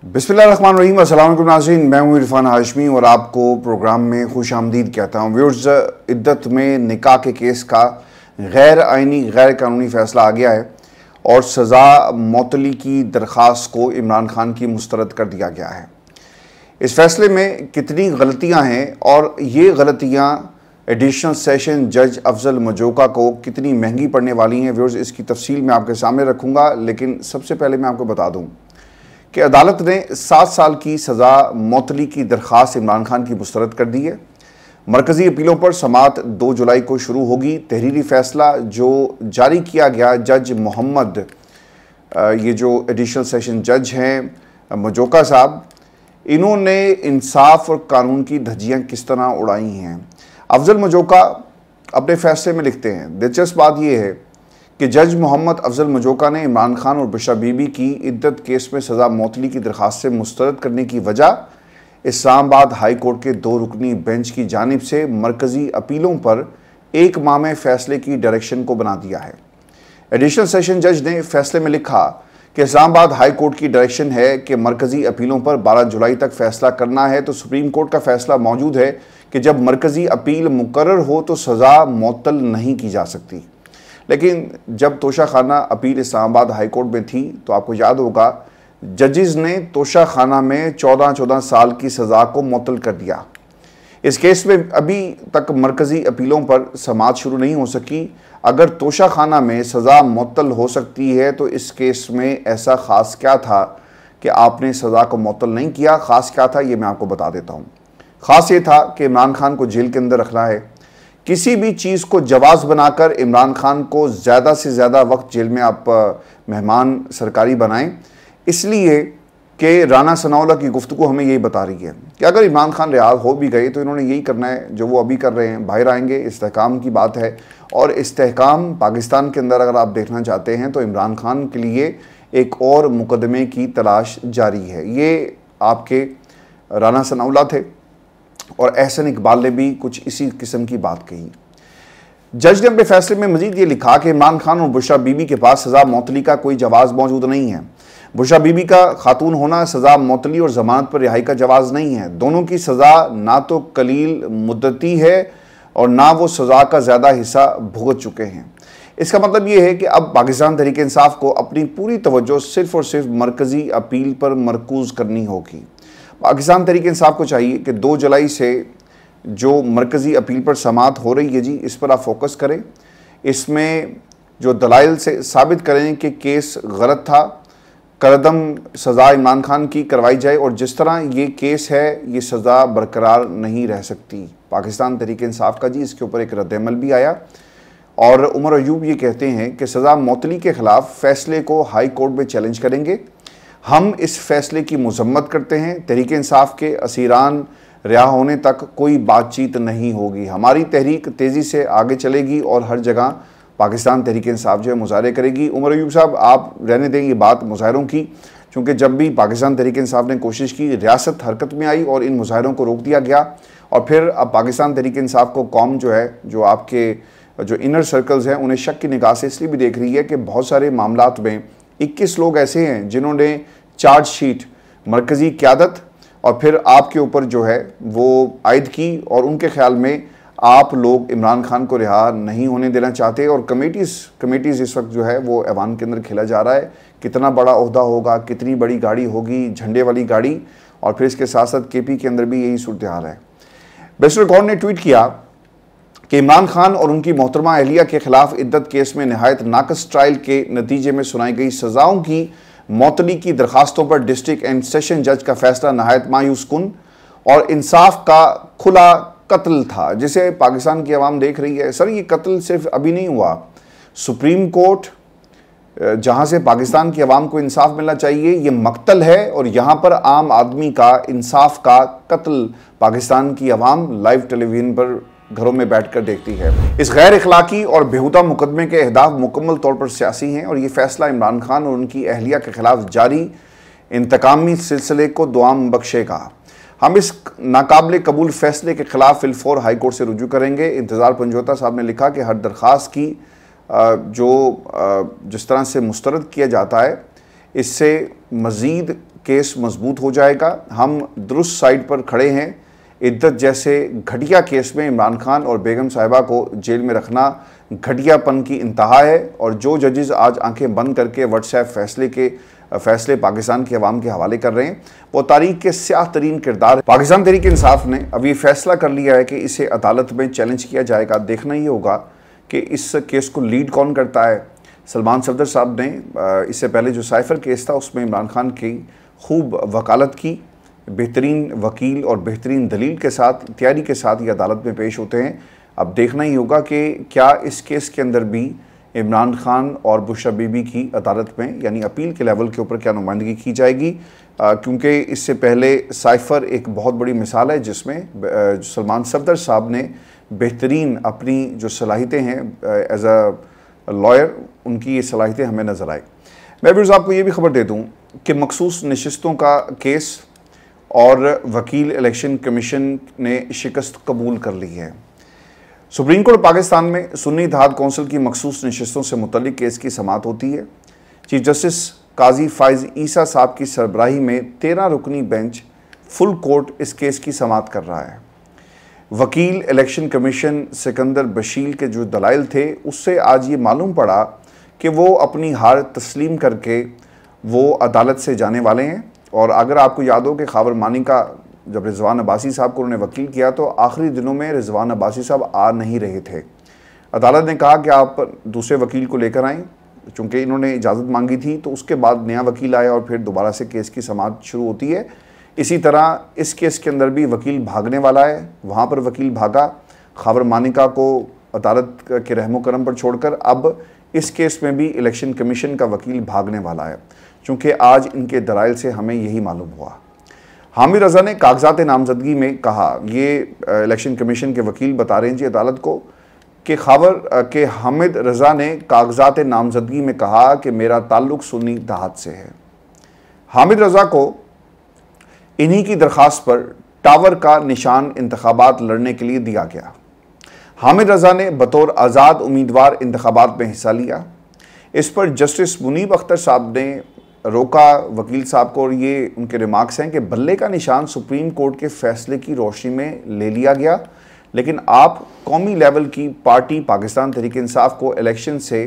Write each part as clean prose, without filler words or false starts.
बिस्मिल्लाहिर्रहमानिर्रहीम। अस्सलाम वालेकुम नाज़रीन, मैं हूँ इरफान हाशमी और आपको प्रोग्राम में खुश आमदीद कहता हूँ। व्यूअर्स, इद्दत में निकाह के केस का गैर आइनी गैर कानूनी फ़ैसला आ गया है और सज़ा मौतली की दरख्वास्त को इमरान खान की मुस्तरद कर दिया गया है। इस फैसले में कितनी गलतियाँ हैं और ये गलतियाँ एडिशनल सेशन जज अफजल मजोका को कितनी महंगी पड़ने वाली हैं, व्यूअर्स इसकी तफसील मैं आपके सामने रखूँगा। लेकिन सबसे पहले मैं आपको बता दूँ कि अदालत ने 7 साल की सज़ा मौतली की दरख्वास्त इमरान खान की मुस्तरद कर दी है। मरकज़ी अपीलों पर समाअत 2 जुलाई को शुरू होगी। तहरीरी फ़ैसला जो जारी किया गया जज मोहम्मद, ये जो एडिशनल सेशन जज हैं मजोका साहब, इन्होंने इंसाफ और कानून की धज्जियाँ किस तरह उड़ाई हैं। अफजल मजोका अपने फ़ैसले में लिखते हैं, दिलचस्प बात यह है कि जज मोहम्मद अफजल मजोका ने इमरान खान और बुशरा बीबी की इद्दत केस में सज़ा मौतली की दरख्वास्त से मुस्तरद करने की वजह इस्लामाबाद हाई कोर्ट के 2 रुकनी बेंच की जानिब से मरकज़ी अपीलों पर 1 माह में फ़ैसले की डायरेक्शन को बना दिया है। एडिशनल सेशन जज ने फैसले में लिखा कि इस्लामाबाद हाई कोर्ट की डायरेक्शन है कि मरकज़ी अपीलों पर 12 जुलाई तक फ़ैसला करना है, तो सुप्रीम कोर्ट का फ़ैसला मौजूद है कि जब मरकज़ी अपील मुकर्रर हो तो सज़ा मुअत्तल नहीं की जा सकती। लेकिन जब तोशा खाना अपील इस्लामाबाद हाई कोर्ट में थी तो आपको याद होगा जजेस ने तोशा खाना में 14 साल की सज़ा को मुअत्तल कर दिया। इस केस में अभी तक मरकज़ी अपीलों पर समाअत शुरू नहीं हो सकी। अगर तोशा खाना में सज़ा मुअत्तल हो सकती है तो इस केस में ऐसा ख़ास क्या था कि आपने सज़ा को मुअत्तल नहीं किया। ख़ास क्या था ये मैं आपको बता देता हूँ। ख़ास ये था कि इमरान खान को जेल के अंदर रखना है। किसी भी चीज़ को जवाज़ बनाकर इमरान खान को ज़्यादा से ज़्यादा वक्त जेल में आप मेहमान सरकारी बनाएं, इसलिए कि राना सनाउल्लाह की गुफ्तगू हमें यही बता रही है कि अगर इमरान खान रिहा हो भी गए तो इन्होंने यही करना है जो वो अभी कर रहे हैं, बाहर आएंगे। इस्तेहकाम की बात है और इस्तेहकाम पाकिस्तान के अंदर अगर आप देखना चाहते हैं तो इमरान खान के लिए एक और मुकदमे की तलाश जारी है। ये आपके राना सनाउल्लाह थे और एहसन इकबाल ने भी कुछ इसी किस्म की बात कही। जज ने अपने फैसले में मजीद ये लिखा कि इमरान खान और बुशरा बीबी के पास सज़ा मौतली का कोई जवाज़ मौजूद नहीं है। बुशरा बीबी का खातून होना सज़ा मौतली और ज़मानत पर रिहाई का जवाज़ नहीं है। दोनों की सज़ा ना तो कलील मुद्दती है और ना वो सज़ा का ज़्यादा हिस्सा भुगत चुके हैं। इसका मतलब ये है कि अब पाकिस्तान तहरीक इंसाफ को अपनी पूरी तवज्जो सिर्फ़ और सिर्फ मरकज़ी अपील पर मरकूज़ करनी होगी। पाकिस्तान तहरीक इंसाफ को चाहिए कि 2 जुलाई से जो मरकज़ी अपील पर समाअत हो रही है जी, इस पर आप फोकस करें। इसमें जो दलाइल से साबित करें कि केस गलत था, करदम सज़ा इमरान खान की करवाई जाए और जिस तरह ये केस है ये सज़ा बरकरार नहीं रह सकती। पाकिस्तान तहरीक इंसाफ का जी इसके ऊपर एक रद्द-ए-अमल भी आया और उमर अयूब ये कहते हैं कि सज़ा मौतली के ख़िलाफ़ फ़ैसले को हाई कोर्ट में चैलेंज करेंगे। हम इस फैसले की मजम्मत करते हैं। तहरीक इंसाफ के असीरान रिहा होने तक कोई बातचीत नहीं होगी। हमारी तहरीक तेज़ी से आगे चलेगी और हर जगह पाकिस्तान तहरीक इंसाफ जो है मुजाहरे करेगी। उमर अयूब साहब, आप रहने दें ये बात मुजाहरों की, क्योंकि जब भी पाकिस्तान तहरीक इंसाफ ने कोशिश की, रियासत हरकत में आई और इन मुजाहरों को रोक दिया गया। और फिर अब पाकिस्तान तहरीक इंसाफ को कौम जो है, जो आपके जो इनर सर्कल्स हैं, उन्हें शक की निगाह से इसलिए भी देख रही है कि बहुत सारे मामलात में 21 लोग ऐसे हैं जिन्होंने चार्जशीट मरकज़ी क़यादत और फिर आपके ऊपर जो है वो आयद की और उनके ख्याल में आप लोग इमरान खान को रिहा नहीं होने देना चाहते। और कमेटीज़ इस वक्त जो है वो ऐवान के अंदर खेला जा रहा है। कितना बड़ा ओहदा होगा, कितनी बड़ी गाड़ी होगी, झंडे वाली गाड़ी। और फिर इसके साथ साथ KP के अंदर भी यही सूरत हाल है। बैरिस्टर गौर ने ट्वीट किया कि इमरान खान और उनकी मोहतरमा अहलिया के खिलाफ इद्दत केस में नहायत नाकस ट्रायल के नतीजे में सुनाई गई सज़ाओं की मौतली की दरखास्तों पर डिस्ट्रिक्ट एंड सेशन जज का फैसला नहायत मायूस कुन और इंसाफ का खुला कत्ल था, जिसे पाकिस्तान की आवाम देख रही है। सर, ये कत्ल सिर्फ अभी नहीं हुआ। सुप्रीम कोर्ट जहाँ से पाकिस्तान की आवाम को इंसाफ मिलना चाहिए, ये मकतल है और यहाँ पर आम आदमी का इंसाफ का कत्ल पाकिस्तान की आवाम लाइव टेलीविज़न पर घरों में बैठकर देखती है। इस गैर इखलाकी और बेहुदा मुकदमे के अहदाफ मुकम्मल तौर पर सियासी हैं और ये फैसला इमरान खान और उनकी अहलिया के खिलाफ जारी इंतकामी सिलसिले को दुआम बख्शेगा। हम इस नाकाबिल कबूल फैसले के खिलाफ फिलफौर हाई कोर्ट से रुजू करेंगे। इंतज़ार पंजोता साहब ने लिखा कि हर दरख्वास्त की जिस तरह से मुस्तरद किया जाता है, इससे मज़ीद केस मजबूत हो जाएगा। हम दुरुस्त साइड पर खड़े हैं। इद्दत जैसे घटिया केस में इमरान खान और बेगम साहिबा को जेल में रखना घटियापन की इंतहा है। और जो जजेस आज आंखें बंद करके व्हाट्सएप फैसले पाकिस्तान के अवाम के हवाले कर रहे हैं, वो तारीख के स्याह तरीन किरदार है। पाकिस्तान तहरीक इंसाफ ने अब ये फैसला कर लिया है कि इसे अदालत में चैलेंज किया जाएगा। देखना ये होगा कि इस केस को लीड कौन करता है। सलमान सफदर साहब ने इससे पहले जो साइफर केस था उसमें इमरान खान की खूब वकालत की, बेहतरीन वकील और बेहतरीन दलील के साथ, तैयारी के साथ ये अदालत में पेश होते हैं। अब देखना ही होगा कि क्या इस केस के अंदर भी इमरान खान और बुशरा बीबी की अदालत में यानी अपील के लेवल के ऊपर क्या नुमाइंदगी की जाएगी, क्योंकि इससे पहले साइफर एक बहुत बड़ी मिसाल है जिसमें सलमान सफदर साहब ने बेहतरीन अपनी जो सलाहियतें हैं एज अ लॉयर, उनकी ये सलाहियतें हमें नज़र आई। मैं भी आपको ये भी खबर दे दूँ कि मखसूस नशिस्तों का केस और वकील इलेक्शन कमीशन ने शिकस्त कबूल कर ली है। सुप्रीम कोर्ट पाकिस्तान में सुन्नी इत्तेहाद कौंसिल की मखसूस नशिस्तों से मुतल्लिक केस की समाअत होती है। चीफ जस्टिस काजी फाइज ईसा साहब की सरबराही में 13 रुकनी बेंच फुल कोर्ट इस केस की समाअत कर रहा है। वकील इलेक्शन कमीशन सिकंदर बशीर के जो दलाइल थे उससे आज ये मालूम पड़ा कि वो अपनी हार तस्लीम करके वो अदालत से जाने वाले हैं। और अगर आपको याद हो कि खावर मानी का जब रिजवान अब्बासी साहब को उन्होंने वकील किया तो आखिरी दिनों में रिजवान अब्बासी साहब आ नहीं रहे थे। अदालत ने कहा कि आप दूसरे वकील को लेकर आएँ, चूँकि इन्होंने इजाज़त मांगी थी। तो उसके बाद नया वकील आया और फिर दोबारा से केस की समाअत शुरू होती है। इसी तरह इस केस के अंदर भी वकील भागने वाला है। वहाँ पर वकील भागा, खावर मानिका को अदालत के रहमो करम पर छोड़कर अब इस केस में भी इलेक्शन कमीशन का वकील भागने वाला है, चूँकि आज इनके दलाइल से हमें यही मालूम हुआ। हामिद रज़ा ने कागजात नामजदगी में कहा, ये इलेक्शन कमीशन के वकील बता रहे हैं जी अदालत को कि खबर के हामिद रज़ा ने कागजात नामजदगी में कहा कि मेरा ताल्लुक़ सुन्नी इत्तेहाद से है। हामिद रज़ा को इन्हीं की दरख्वास्त पर टावर का निशान इंतखाबात लड़ने के लिए दिया गया। हामिद रज़ा ने बतौर आज़ाद उम्मीदवार इंतखाबात में हिस्सा लिया। इस पर जस्टिस मुनीब अख्तर साहब ने रोका वकील साहब को और ये उनके रिमार्क्स हैं कि बल्ले का निशान सुप्रीम कोर्ट के फैसले की रोशनी में ले लिया गया, लेकिन आप कौमी लेवल की पार्टी पाकिस्तान तहरीक इंसाफ को इलेक्शन से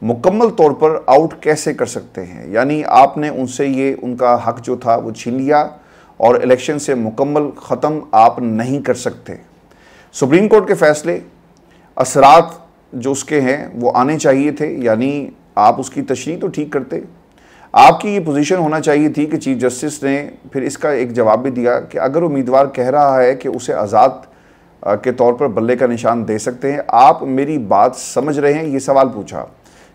मुकम्मल तौर पर आउट कैसे कर सकते हैं। यानी आपने उनसे ये उनका हक जो था वो छीन लिया और इलेक्शन से मुकम्मल ख़त्म आप नहीं कर सकते। सुप्रीम कोर्ट के फैसले असरात जो उसके हैं वो आने चाहिए थे, यानी आप उसकी तशरीह तो ठीक करते। आपकी ये पोजीशन होना चाहिए थी कि चीफ जस्टिस ने फिर इसका एक जवाब भी दिया कि अगर उम्मीदवार कह रहा है कि उसे आज़ाद के तौर पर बल्ले का निशान दे सकते हैं, आप मेरी बात समझ रहे हैं, ये सवाल पूछा।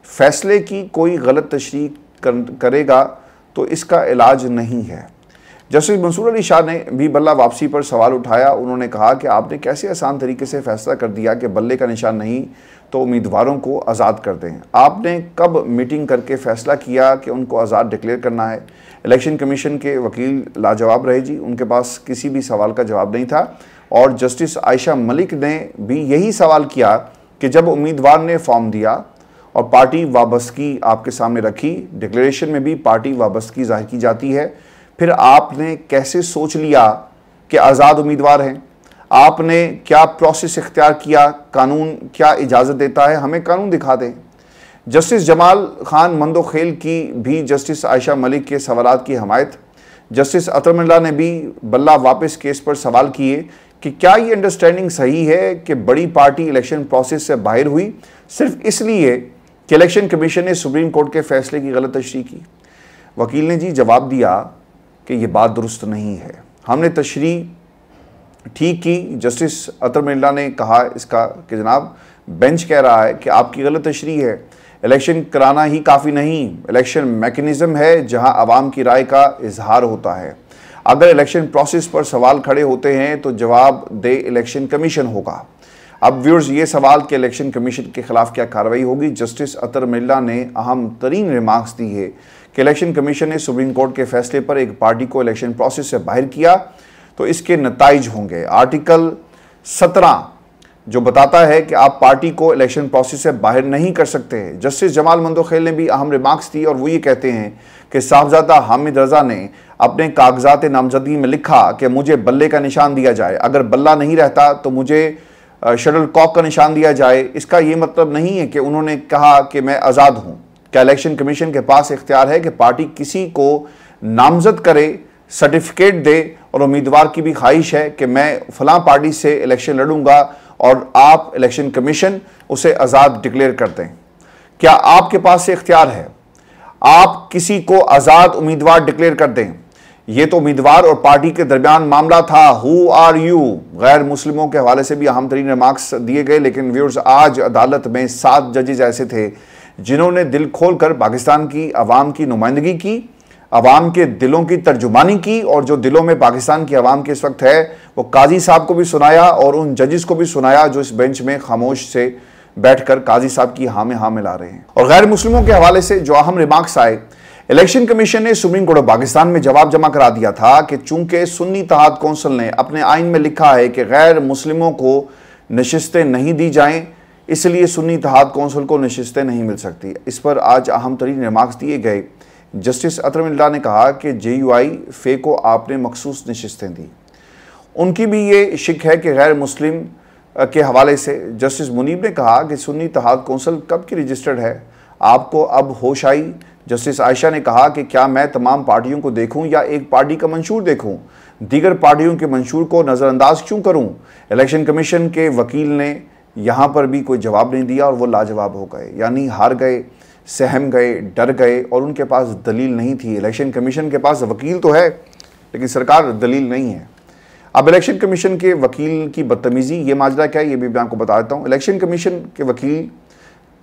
फैसले की कोई गलत तशरीह करेगा तो इसका इलाज नहीं है। जस्टिस मंसूर अली शाह ने भी बल्ला वापसी पर सवाल उठाया। उन्होंने कहा कि आपने कैसे आसान तरीके से फैसला कर दिया कि बल्ले का निशान नहीं तो उम्मीदवारों को आज़ाद कर दें। आपने कब मीटिंग करके फ़ैसला किया कि उनको आज़ाद डिक्लेयर करना है। इलेक्शन कमीशन के वकील लाजवाब रहे जी, उनके पास किसी भी सवाल का जवाब नहीं था। और जस्टिस आयशा मलिक ने भी यही सवाल किया कि जब उम्मीदवार ने फॉर्म दिया और पार्टी वाबस्तगी आपके सामने रखी, डिक्लेरेशन में भी पार्टी वाबस्तगी जाहिर की जाती है, फिर आपने कैसे सोच लिया कि आज़ाद उम्मीदवार हैं। आपने क्या प्रोसेस इख्तियार किया, कानून क्या इजाज़त देता है, हमें कानून दिखा दें। जस्टिस जमाल खान मंदोखेल की भी जस्टिस आयशा मलिक के सवालात की हमायत। जस्टिस अतर मिल्ला ने भी बल्ला वापस केस पर सवाल किए कि क्या ये अंडरस्टैंडिंग सही है कि बड़ी पार्टी इलेक्शन प्रोसेस से बाहर हुई सिर्फ इसलिए कि इलेक्शन कमीशन ने सुप्रीम कोर्ट के फैसले की गलत तशरीह की। वकील ने जी जवाब दिया कि ये बात दुरुस्त नहीं है, हमने तशरीह ठीक की। जस्टिस अतर मिल्ला ने कहा इसका कि जनाब बेंच कह रहा है कि आपकी गलत तशरीह है, इलेक्शन कराना ही काफ़ी नहीं, इलेक्शन मैकेनिज़्म है जहां आवाम की राय का इजहार होता है। अगर इलेक्शन प्रोसेस पर सवाल खड़े होते हैं तो जवाब दे इलेक्शन कमीशन होगा। अब व्यूअर्स ये सवाल कि इलेक्शन कमीशन के खिलाफ क्या कार्रवाई होगी। जस्टिस अतर मिल्ला ने अहम तरीन रिमार्क्स दी है कि इलेक्शन कमीशन ने सुप्रीम कोर्ट के फैसले पर एक पार्टी को इलेक्शन प्रोसेस से बाहर किया तो इसके नताइज होंगे। आर्टिकल 17 जो बताता है कि आप पार्टी को इलेक्शन प्रोसेस से बाहर नहीं कर सकते। जस्टिस जमाल मंदोखेल ने भी अहम रिमार्क्स दी और वो ये कहते हैं कि साहबजादा हामिद रजा ने अपने कागजात नामजदगी में लिखा कि मुझे बल्ले का निशान दिया जाए, अगर बल्ला नहीं रहता तो मुझे शटल कॉक का निशान दिया जाए। इसका ये मतलब नहीं है कि उन्होंने कहा कि मैं आज़ाद हूँ। क्या इलेक्शन कमीशन के पास इख्तियार है कि पार्टी किसी को नामजद करे, सर्टिफिकेट दे और उम्मीदवार की भी ख्वाहिश है कि मैं फलां पार्टी से इलेक्शन लड़ूंगा और आप इलेक्शन कमीशन उसे आज़ाद डिक्लेयर कर दें? क्या आपके पास से इख्तियार है आप किसी को आज़ाद उम्मीदवार डिक्लेयर कर दें? ये तो उम्मीदवार और पार्टी के दरमियान मामला था। Who are you? गैर मुस्लिमों के हवाले से भी अहम तरीन रिमार्क्स दिए गए। लेकिन व्यूअर्स, आज अदालत में 7 जजेस ऐसे थे जिन्होंने दिल खोलकर पाकिस्तान की आवाम की नुमाइंदगी की, अवाम के दिलों की तर्जुमानी की, और जो दिलों में पाकिस्तान की आवाम के इस वक्त है वो काजी साहब को भी सुनाया और उन जजेस को भी सुनाया जो इस बेंच में खामोश से बैठकर काजी साहब की हाँ में हाँ मिला रहे हैं। और गैर मुस्लिमों के हवाले से जो अहम रिमार्क्स आए, इलेक्शन कमीशन ने सुप्रीम कोर्ट ऑफ पाकिस्तान में जवाब जमा करा दिया था कि चूंकि सुन्नी इत्तेहाद कौंसिल ने अपने आइन में लिखा है कि गैर मुस्लिमों को नशिस्तें नहीं दी जाएं, इसलिए सुन्नी इत्तेहाद कौंसिल को नशिस्तें नहीं मिल सकती। इस पर आज अहम तरीन रिमार्क्स दिए गए। जस्टिस अतर मिल्ला ने कहा कि JUI फे को आपने मखसूस नशिस्तें दी। उनकी भी ये शिक है कि गैर मुस्लिम के हवाले से जस्टिस मुनीब ने कहा कि सुन्नी इत्तेहाद कौंसिल कब की रजिस्टर्ड है, आपको अब होश आई। जस्टिस आयशा ने कहा कि क्या मैं तमाम पार्टियों को देखूं या एक पार्टी का मंशूर देखूं, दीगर पार्टियों के मंशूर को नज़रअंदाज क्यों करूं? इलेक्शन कमीशन के वकील ने यहाँ पर भी कोई जवाब नहीं दिया और वो लाजवाब हो गए, यानी हार गए, सहम गए, डर गए और उनके पास दलील नहीं थी। इलेक्शन कमीशन के पास वकील तो है लेकिन सरकार दलील नहीं है। अब इलेक्शन कमीशन के वकील की बदतमीज़ी, ये माजरा क्या है ये भी मैं आपको बता देता हूँ। इलेक्शन कमीशन के वकील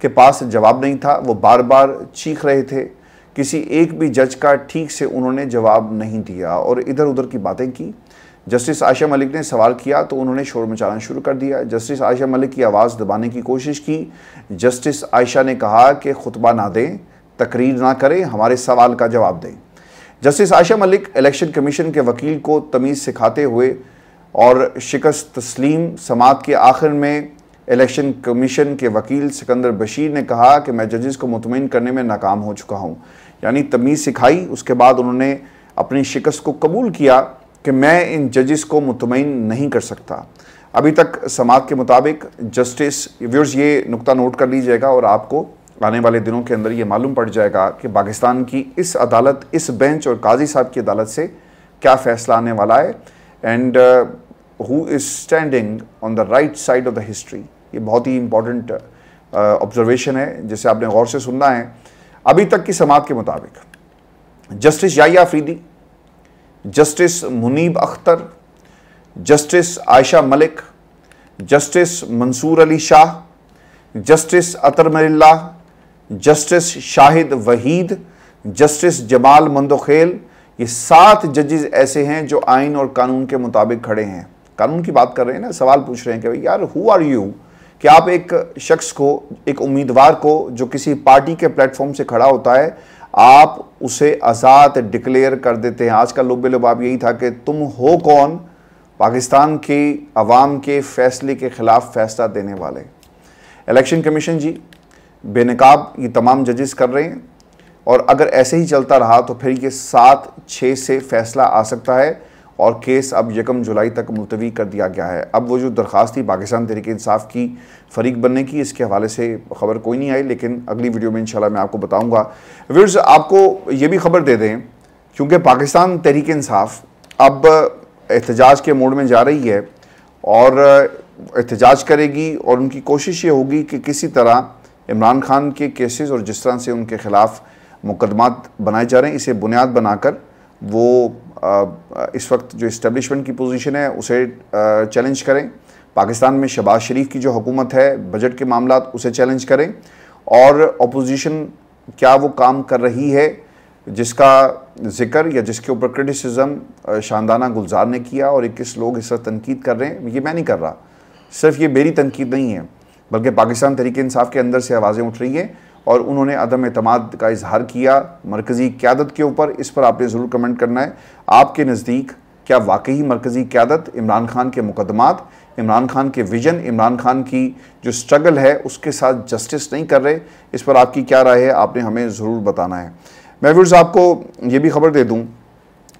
के पास जवाब नहीं था, वो बार बार चीख रहे थे, किसी एक भी जज का ठीक से उन्होंने जवाब नहीं दिया और इधर उधर की बातें की। जस्टिस आयशा मलिक ने सवाल किया तो उन्होंने शोर मचाना शुरू कर दिया। जस्टिस आयशा मलिक की आवाज़ दबाने की कोशिश की। जस्टिस आयशा ने कहा कि खुतबा ना दें, तकरीर ना करें, हमारे सवाल का जवाब दें। Justice Ayesha Malik election commission के वकील को तमीज़ सिखाते हुए और शिकस्त तस्लीम समात के आखिर में इलेक्शन कमीशन के वकील सिकंदर बशीर ने कहा कि मैं जजेस को मुतमईन करने में नाकाम हो चुका हूँ। यानी तमीज़ सिखाई, उसके बाद उन्होंने अपनी शिकस्त को कबूल किया कि मैं इन जजेस को मुतमईन नहीं कर सकता। अभी तक समात के मुताबिक जस्टिस, व्यूअर्स ये नुक्ता नोट कर लीजिएगा और आपको आने वाले दिनों के अंदर ये मालूम पड़ जाएगा कि पाकिस्तान की इस अदालत, इस बेंच और काजी साहब की अदालत से क्या फ़ैसला आने वाला है and who is standing on the right side of the history. ये बहुत ही इंपॉर्टेंट ऑब्जर्वेशन है जिसे आपने गौर से सुनना है। अभी तक की समात के मुताबिक justice Yahya Afridi, justice Munib Akhtar, justice Ayesha Malik, justice Mansoor Ali Shah, justice Athar Minallah, justice Shahid Waheed, justice Jamal Mandokhail, ये 7 जजेस ऐसे हैं जो आइन और कानून के मुताबिक खड़े हैं। कानून की बात कर रहे हैं ना, सवाल पूछ रहे हैं कि भाई यार हु आर यू, कि आप एक शख्स को, एक उम्मीदवार को जो किसी पार्टी के प्लेटफॉर्म से खड़ा होता है, आप उसे आज़ाद डिक्लेयर कर देते हैं। आज का लुब्बे लुबाब यही था कि तुम हो कौन, पाकिस्तान के अवाम के फैसले के ख़िलाफ़ फ़ैसला देने वाले। इलेक्शन कमीशन जी बेनकाब ये तमाम जजेस कर रहे हैं और अगर ऐसे ही चलता रहा तो फिर ये 7-6 से फ़ैसला आ सकता है और केस अब 1 जुलाई तक मुलतवी कर दिया गया है। अब वो जो दरख्वास्त थी पाकिस्तान तहरीक इंसाफ की फ़रीक बनने की, इसके हवाले से ख़बर कोई नहीं आई, लेकिन अगली वीडियो में इंशाल्लाह मैं आपको बताऊंगा। व्यूअर्स, आपको ये भी खबर दे दें क्योंकि पाकिस्तान तहरीक इंसाफ अब एहतजाज के मोड में जा रही है और एहतजाज करेगी और उनकी कोशिश ये होगी कि किसी तरह इमरान खान के केसेस और जिस तरह से उनके ख़िलाफ़ मुकदमात बनाए जा रहे हैं, इसे बुनियाद बनाकर वो इस वक्त जो इस्टेब्लिशमेंट की पोजीशन है उसे चैलेंज करें। पाकिस्तान में शहबाज शरीफ की जो हुकूमत है, बजट के मामला उसे चैलेंज करें और अपोजिशन क्या वो काम कर रही है जिसका जिक्र या जिसके ऊपर क्रिटिसिज्म शानदाना गुलजार ने किया और 21 लोग इस वक्त तनकीद कर रहे हैं। ये मैं नहीं कर रहा, सिर्फ ये मेरी तनकीद नहीं है बल्कि पाकिस्तान तहरीक इंसाफ के अंदर से आवाज़ें उठ रही हैं और उन्होंने अदम एतमाद का इजहार किया मरकज़ी क़यादत के ऊपर। इस पर आपने ज़रूर कमेंट करना है। आपके नज़दीक क्या वाकई मरकज़ी क़यादत इमरान खान के मुकदमात, इमरान खान के विजन, इमरान खान की जो स्ट्रगल है उसके साथ जस्टिस नहीं कर रहे? इस पर आपकी क्या राय है, आपने हमें ज़रूर बताना है। मैं व्यूअर्स आपको ये भी खबर दे दूँ,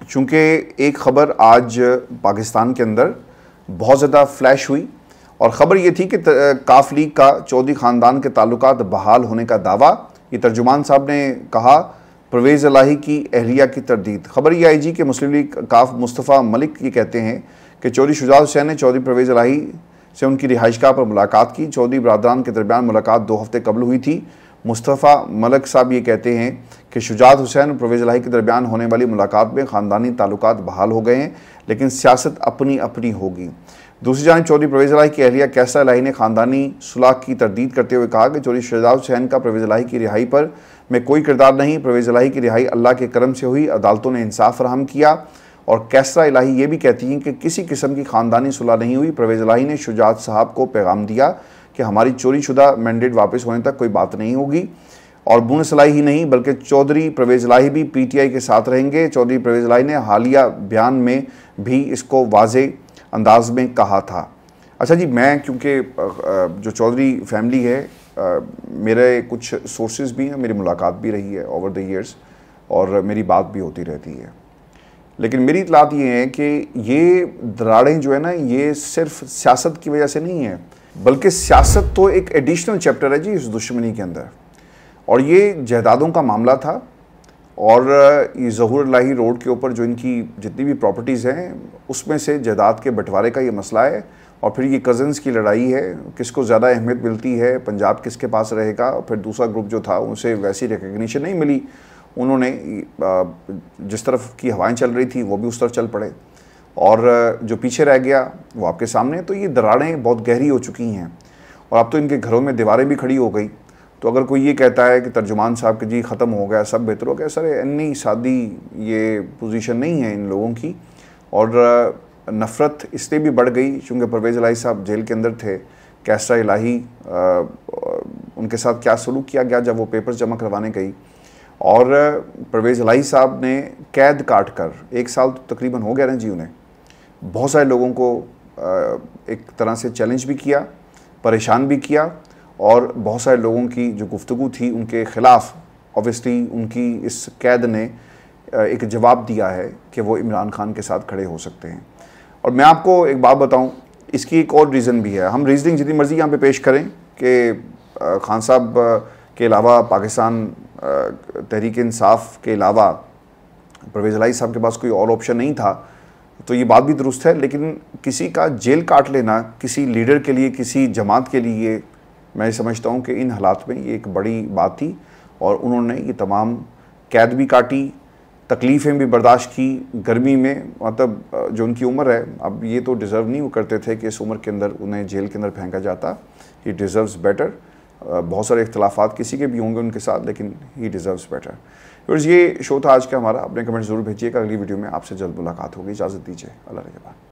चूँकि एक ख़बर आज पाकिस्तान के अंदर बहुत ज़्यादा फ्लैश हुई और ख़बर ये थी कि काफ लीग का चौधरी ख़ानदान के ताल्लुकात बहाल होने का दावा। ये तर्जुमान साहब ने कहा, परवेज़ इलाही की अहलिया की तरदीद। ख़बर ये आई जी कि मुस्लिम लीग काफ मुस्तफ़ा मलिक ये कहते हैं कि चौधरी शुजात हुसैन ने चौधरी परवेज़ इलाही से उनकी रिहाइशगाह पर मुलाकात की। चौधरी बरदरान के दरमियान मुलाकात 2 हफ्ते कबल हुई थी। मुस्तफ़ा मलिक साहब ये कहते हैं कि शुजात हुसैन और परवेज़ इलाही के दरमियान होने वाली मुलाकात में ख़ानदानी ताल्लुकात बहाल हो गए हैं, लेकिन सियासत अपनी अपनी होगी। दूसरी जानिब चौधरी परवेज़ इलाही की अहलिया कैसरा इलाही ने ख़ानदानी सुलह की तरदीद करते हुए कहा कि चौधरी शुजात हुसैन का परवेज़ इलाही की रिहाई पर में कोई किरदार नहीं। परवेज़ इलाही की रिहाई अल्लाह के करम से हुई, अदालतों ने इंसाफ फराहम किया। और कैसरा इलाही ये भी कहती हैं कि किसी किस्म की ख़ानदानी सुलह नहीं हुई। परवेज़ इलाही ने शुजात साहब को पैगाम दिया कि हमारी चोरी शुदा मैंडेट वापस होने तक कोई बात नहीं होगी। और बुनस इलाही ही नहीं बल्कि चौधरी परवेज़ इलाही भी PTI के साथ रहेंगे। चौधरी परवेज़ इलाही ने हालिया बयान में भी इसको वाज़े अंदाज में कहा था। अच्छा जी, मैं क्योंकि जो चौधरी फैमिली है, मेरे कुछ सोर्सेज भी हैं, मेरी मुलाकात भी रही है ओवर द ईयर्स और मेरी बात भी होती रहती है, लेकिन मेरी इतलात ये है कि ये दरारें जो है ना, ये सिर्फ सियासत की वजह से नहीं है, बल्कि सियासत तो एक एडिशनल चैप्टर है जी इस दुश्मनी के अंदर। और ये जायदादों का मामला था और ये ज़हूर इलाही रोड के ऊपर जो इनकी जितनी भी प्रॉपर्टीज़ हैं उसमें से जायदाद के बंटवारे का ये मसला है। और फिर ये कज़न्स की लड़ाई है, किसको ज़्यादा अहमियत मिलती है, पंजाब किसके पास रहेगा। और फिर दूसरा ग्रुप जो था उनसे वैसी रिकग्निशन नहीं मिली, उन्होंने जिस तरफ की हवाएं चल रही थी वो भी उस तरफ चल पड़े और जो पीछे रह गया वो आपके सामने। तो ये दरारें बहुत गहरी हो चुकी हैं और अब तो इनके घरों में दीवारें भी खड़ी हो गई। तो अगर कोई ये कहता है कि तर्जुमान साहब के जी ख़त्म हो गया, सब बेहतर हो गया, सर इतनी सादी ये पोजीशन नहीं है इन लोगों की। और नफ़रत इसलिए भी बढ़ गई चूँकि परवेज़ इलाही साहब जेल के अंदर थे। कैसरा इलाही उनके साथ क्या सलूक किया गया जब वो पेपर्स जमा करवाने गई। और परवेज़ इलाही साहब ने कैद काट कर 1 साल तो तकरीबन हो गया ना जी उन्हें। बहुत सारे लोगों को एक तरह से चैलेंज भी किया, परेशान भी किया और बहुत सारे लोगों की जो गुफ्तगू थी उनके ख़िलाफ़ ऑब्वियसली उनकी इस कैद ने एक जवाब दिया है कि वो इमरान खान के साथ खड़े हो सकते हैं। और मैं आपको एक बात बताऊं, इसकी एक और रीज़न भी है। हम रीज़निंग जितनी मर्ज़ी यहाँ पे पेश करें कि खान साहब के अलावा, पाकिस्तान तहरीक इंसाफ के अलावा परवेज़ इलाही साहब के पास कोई और ऑप्शन नहीं था, तो ये बात भी दुरुस्त है। लेकिन किसी का जेल काट लेना किसी लीडर के लिए, किसी जमात के लिए, मैं समझता हूँ कि इन हालात में ये एक बड़ी बात थी। और उन्होंने ये तमाम कैद भी काटी, तकलीफ़ें भी बर्दाश्त की, गर्मी में, मतलब जो उनकी उम्र है, अब ये तो डिज़र्व नहीं वो करते थे कि इस उम्र के अंदर उन्हें जेल के अंदर फेंका जाता। He deserves better. बहुत सारे इख्तलाफात किसी के भी होंगे उनके साथ, लेकिन ही डिज़र्व्स बेटर। बस ये शो था आज का हमारा। अपने कमेंट ज़रूर भेजिएगा। अगली वीडियो में आपसे जल्द मुलाकात होगी। इजाज़त दीजिए। अल्लाह के बाद।